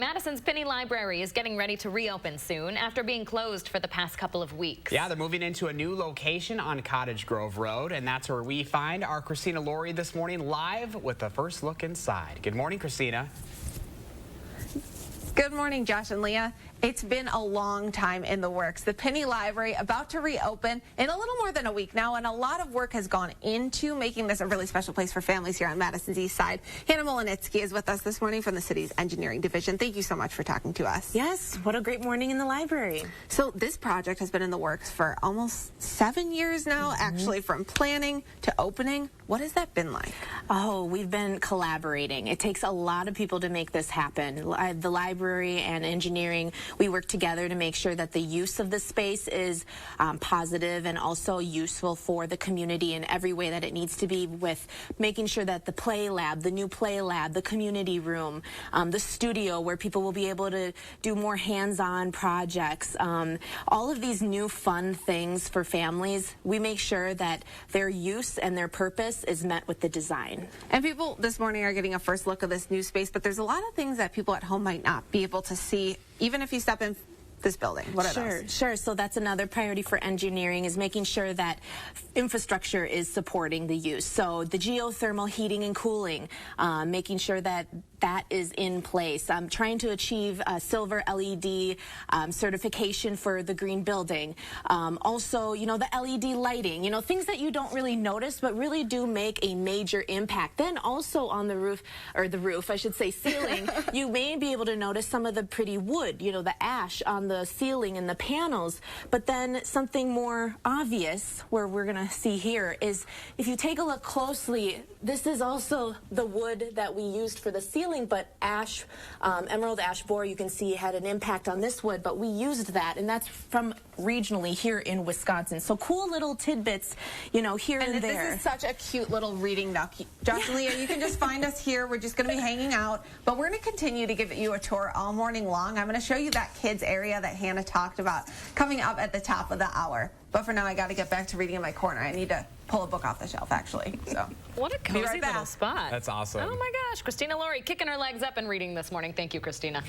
Madison's Pinney Library is getting ready to reopen soon after being closed for the past couple of weeks. Yeah, they're moving into a new location on Cottage Grove Road, and that's where we find our Christina Laurie this morning live with a first look inside. Good morning, Christina. Good morning, Josh and Leah. It's been a long time in the works. The Pinney Library about to reopen in a little more than a week now, and a lot of work has gone into making this a really special place for families here on Madison's East Side. Hannah Molinitsky is with us this morning from the city's engineering division. Thank you so much for talking to us. Yes, what a great morning in the library. So this project has been in the works for almost 7 years now, actually, from planning to opening. What has that been like? Oh, we've been collaborating. It takes a lot of people to make this happen. The library and engineering, we work together to make sure that the use of the space is positive and also useful for the community in every way that it needs to be, with making sure that the play lab, the new play lab, the community room, the studio where people will be able to do more hands-on projects, all of these new fun things for families, we make sure that their use and their purpose is met with the design. And people this morning are getting a first look of this new space, but there's a lot of things that people at home might not be able to see, even if you step in this building. What are those? Sure. So that's another priority for engineering, is making sure that infrastructure is supporting the use. So the geothermal heating and cooling, making sure that that is in place. Trying to achieve silver LED certification for the green building. Also, you know, the LED lighting, you know, things that you don't really notice but really do make a major impact. Then also on the roof, or the roof, I should say, ceiling, you may be able to notice some of the pretty wood, you know, the ash on the ceiling and the panels. But then something more obvious, where we're going to see here, is if you take a look closely, this is also the wood that we used for the ceiling, but ash, emerald ash borer, you can see had an impact on this wood, but we used that, and that's from regionally here in Wisconsin. So cool little tidbits, you know, here and there. This is such a cute little reading nook. Josh and Leah, you can just find us here. We're just going to be hanging out, but we're going to continue to give you a tour all morning long. I'm going to show you that kids area that Hannah talked about coming up at the top of the hour. But for now, I got to get back to reading in my corner. I need to pull a book off the shelf, actually. So what a cozy little spot. That's awesome. Oh my gosh, Christina Laurie kicking her legs up and reading this morning. Thank you, Christina.